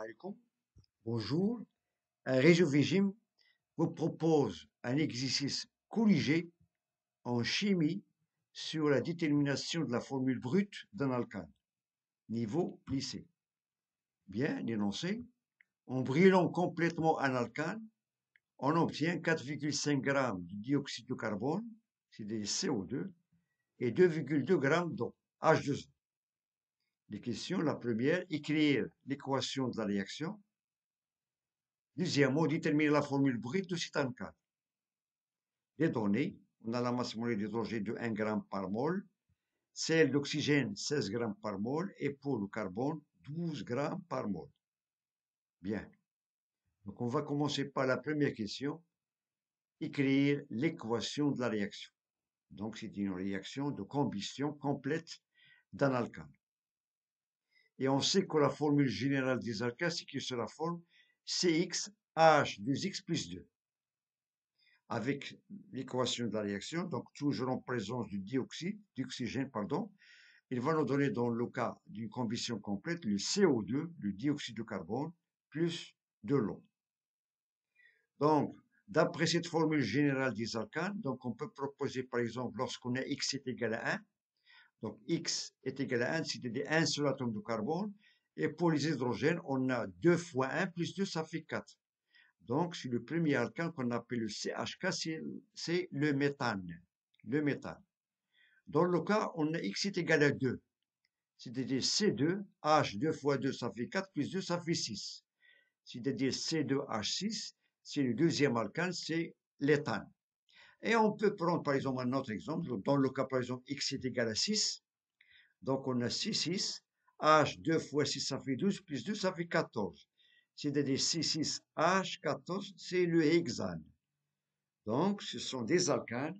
alaikum. Bonjour. Un régime vous propose un exercice corrigé en chimie sur la détermination de la formule brute d'un alcane. Niveau lycée. Bien énoncé. En brûlant complètement un alcane, on obtient 4,5 g de dioxyde de carbone, c'est-à-dire CO2, et 2,2 g d'eau, H2O. Les questions, la première, écrire l'équation de la réaction. Deuxièmement, déterminer la formule brute de cet alcane. Les données, on a la masse moléculaire d'hydrogène de 1 g par mol, celle d'oxygène 16 g par mol, et pour le carbone 12 g par mol. Bien. Donc on va commencer par la première question, écrire l'équation de la réaction. Donc c'est une réaction de combustion complète d'un alcane. Et on sait que la formule générale des alcanes, c'est que c'est la forme CxH2x plus 2. Avec l'équation de la réaction, donc toujours en présence du d'oxygène, il va nous donner dans le cas d'une combustion complète le CO2, le dioxyde de carbone, plus de l'eau. Donc, d'après cette formule générale des alcanes, donc on peut proposer par exemple lorsqu'on a X est égal à 1, donc X est égal à 1, c'est-à-dire un seul atome de carbone, et pour les hydrogènes, on a 2 fois 1 plus 2, ça fait 4. Donc, c'est le premier alcane qu'on appelle le CH4, c'est le méthane. Le méthane. Dans le cas, on a X est égal à 2. C'est-à-dire C2, H 2 fois 2, ça fait 4, plus 2, ça fait 6. C'est-à-dire C2H6, c'est le deuxième alcane, c'est l'éthane. Et on peut prendre par exemple un autre exemple. Dans le cas par exemple, X est égal à 6. Donc on a 6, 6. H 2 fois 6, ça fait 12, plus 2, ça fait 14. C'est-à-dire C6H14, c'est le hexane. Donc, ce sont des alcanes.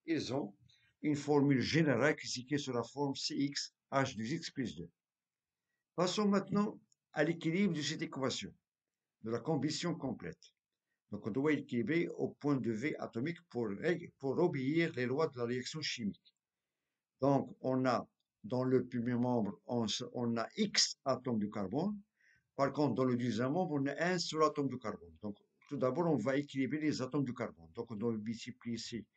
Ils ont une formule générale qui est sur la forme CxH2x plus 2. Passons maintenant à l'équilibre de cette équation, de la combustion complète. Donc, on doit équilibrer au point de V atomique pour obéir les lois de la réaction chimique. Donc, on a dans le premier membre, on a X atomes de carbone. Par contre, dans le deuxième membre, on a un seul atome de carbone. Donc, tout d'abord, on va équilibrer les atomes de carbone. Donc, on doit multiplier ici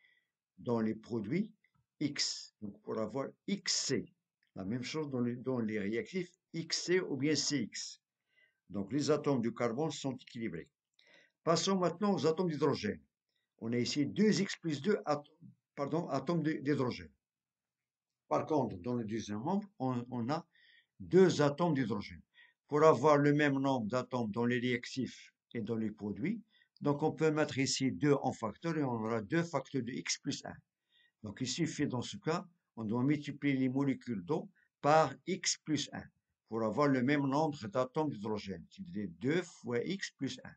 dans les produits X. Donc, pour avoir XC. La même chose dans les réactifs XC ou bien CX. Donc, les atomes de carbone sont équilibrés. Passons maintenant aux atomes d'hydrogène. On a ici 2X plus 2 atomes d'hydrogène. Par contre, dans le deuxième membre, on a 2 atomes d'hydrogène. Pour avoir le même nombre d'atomes dans les réactifs et dans les produits, donc on peut mettre ici 2 en facteur et on aura 2 facteurs de X plus 1. Donc il suffit dans ce cas, on doit multiplier les molécules d'eau par X plus 1 pour avoir le même nombre d'atomes d'hydrogène, c'est-à-dire 2 fois X plus 1.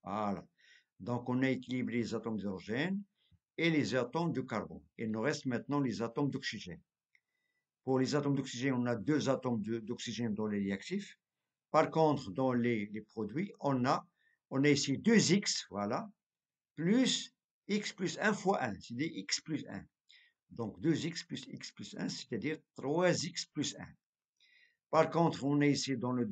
Voilà. Donc on a équilibré les atomes d'hydrogène et les atomes de carbone. Il nous reste maintenant les atomes d'oxygène. Pour les atomes d'oxygène, on a 2 atomes d'oxygène dans les réactifs. Par contre, dans les produits, on a ici 2x, voilà, plus x plus 1 fois 1, c'est-à-dire x plus 1. Donc 2x plus x plus 1, c'est-à-dire 3x plus 1. Par contre, on est ici dans le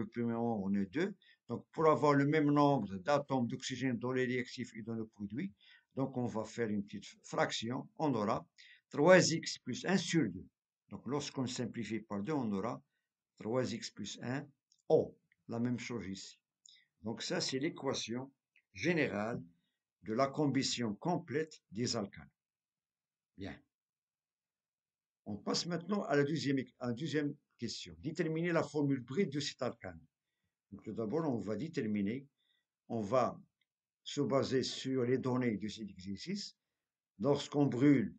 premier nombre, on est 2. Donc pour avoir le même nombre d'atomes d'oxygène dans les réactifs et dans le produit, donc on va faire une petite fraction, on aura 3x plus 1 sur 2. Donc lorsqu'on simplifie par 2, on aura 3x plus 1, O. La même chose ici. Donc ça, c'est l'équation générale de la combustion complète des alcanes. Bien. On passe maintenant à la deuxième question. Déterminer la formule brute de cet alcane. Donc tout d'abord, on va déterminer, on va se baser sur les données de cet exercice. Lorsqu'on brûle,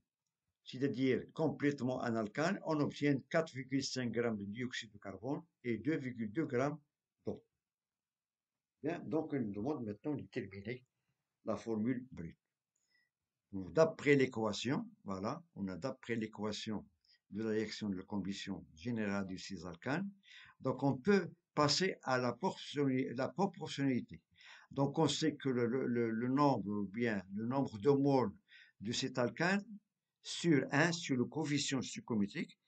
c'est-à-dire complètement un alcane, on obtient 4,5 g de dioxyde de carbone et 2,2 g d'eau. Bien, donc on nous demande maintenant de déterminer la formule brute. D'après l'équation, voilà, on a d'après l'équation de la réaction de la combustion générale de ces alcanes, donc on peut passer à la proportionnalité. Donc on sait que le nombre, ou bien le nombre de moles de cet alcane sur 1, sur le coefficient stoichiométrique,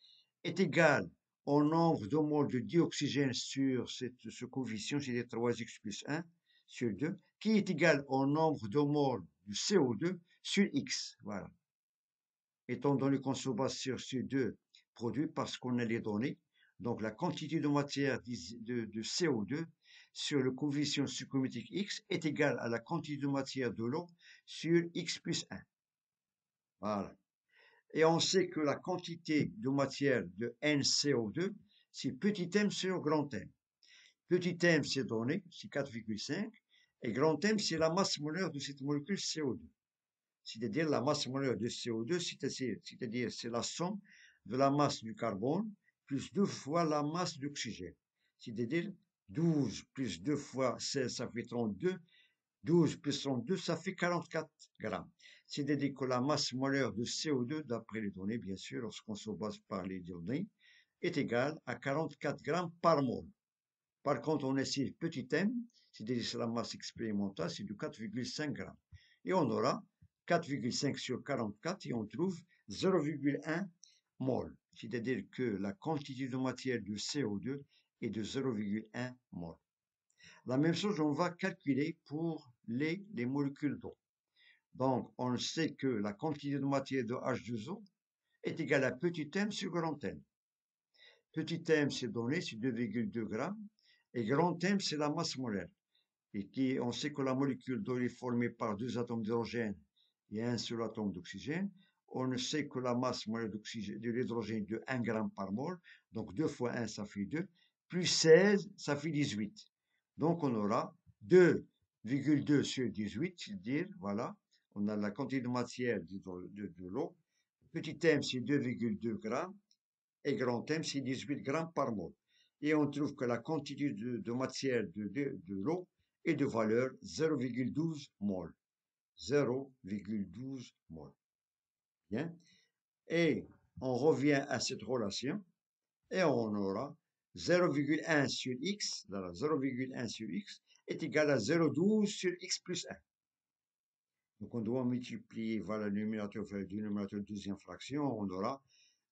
est égal au nombre de moles de dioxygène sur ce coefficient, c'est 3x plus 1 sur 2, qui est égal au nombre de moles de CO2 sur X. Voilà. Étant donné qu'on se base sur ces deux produits parce qu'on a les données, donc la quantité de matière de CO2 sur le coefficient stoichiométrique X est égale à la quantité de matière de l'eau sur X plus 1. Voilà. Et on sait que la quantité de matière de NCO2, c'est petit m sur grand M. Petit m, c'est donné, c'est 4,5, et grand M, c'est la masse molaire de cette molécule CO2. C'est-à-dire la masse molaire de CO2, c'est-à-dire c'est la somme de la masse du carbone plus 2 fois la masse d'oxygène. C'est-à-dire 12 plus 2 fois 16, ça fait 32. 12 plus 32, ça fait 44 grammes. C'est-à-dire que la masse molaire de CO2, d'après les données, bien sûr, lorsqu'on se base par les données, est égale à 44 grammes par mole. Par contre, on a ici petit m, c'est-à-dire la masse expérimentale, c'est de 4,5 grammes. Et on aura 4,5 sur 44 et on trouve 0,1 mol. C'est-à-dire que la quantité de matière de CO2 est de 0,1 mol. La même chose, on va calculer pour les molécules d'eau. Donc, on sait que la quantité de matière de H2O est égale à petit m sur grand M. Petit m, c'est donné, c'est 2,2 grammes, et grand M, c'est la masse molaire. Et on sait que la molécule d'eau est formée par 2 atomes d'hydrogène et un seul atome d'oxygène. On sait que la masse molaire de l'hydrogène est de 1 gramme par mol, donc 2 fois 1, ça fait 2, plus 16, ça fait 18. Donc on aura 2,2 sur 18, c'est-à-dire, voilà, on a la quantité de matière de l'eau. Petit m, c'est 2,2 grammes, et grand M, c'est 18 grammes par mol. Et on trouve que la quantité de matière de l'eau est de valeur 0,12 mol. 0,12 mol. Bien. Et on revient à cette relation et on aura 0,1 sur x, 0,1 sur x est égal à 0,12 sur x plus 1. Donc on doit multiplier, voilà, le numérateur par le dénominateur de deuxième fraction, on aura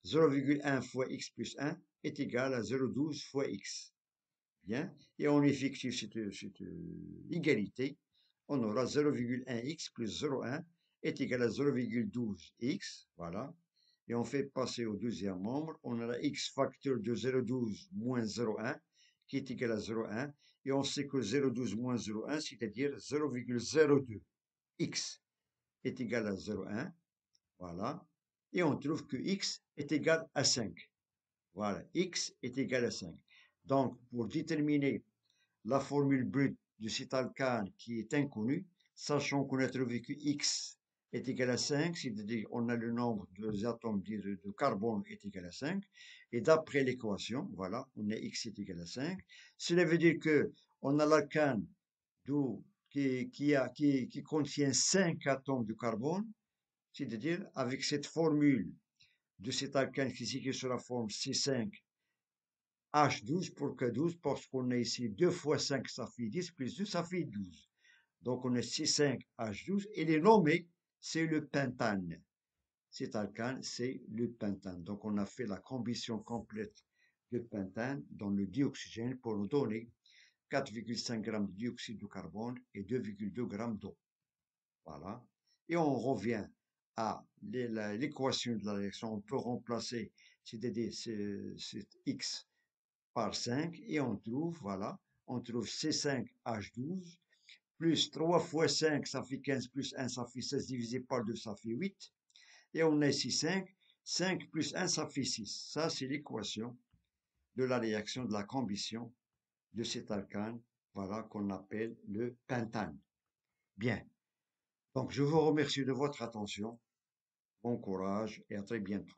0,1 fois x plus 1 est égal à 0,12 fois x. Bien, et on effectue cette égalité, on aura 0,1x plus 0,1 est égal à 0,12x, voilà. Et on fait passer au deuxième membre, on a la x facteur de 0,12 moins 0,1 qui est égal à 0,1, et on sait que 0,12 moins 0,1, c'est-à-dire 0,02x est égal à 0,1, voilà. Et on trouve que x est égal à 5. Voilà, x est égal à 5. Donc, pour déterminer la formule brute de cet alcane qui est inconnue, sachant qu'on a trouvé que x est égal à 5, c'est-à-dire on a le nombre des atomes de carbone est égal à 5, et d'après l'équation, voilà, on a x est égal à 5. Cela veut dire que on a l'alcane qui contient 5 atomes de carbone, c'est-à-dire avec cette formule de cet alcane qui est sur la forme C5 H12 pour que 12, parce qu'on a ici 2 fois 5, ça fait 10, plus 2, ça fait 12. Donc on a C5H12, et les nommés, c'est le pentane. Cet alcane, c'est le pentane. Donc on a fait la combinaison complète de pentane dans le dioxygène pour nous donner 4,5 g de dioxyde de carbone et 2,2 g d'eau. Voilà. Et on revient à l'équation de la réaction. On peut remplacer, c'est-à-dire c'est X par 5 et on trouve, voilà, on trouve C5H12 plus 3 fois 5, ça fait 15, plus 1, ça fait 16, divisé par 2, ça fait 8. Et on a ici 5, 5 plus 1, ça fait 6. Ça, c'est l'équation de la réaction de la combustion de cet alcane, voilà, qu'on appelle le pentane. Bien. Donc, je vous remercie de votre attention. Bon courage et à très bientôt.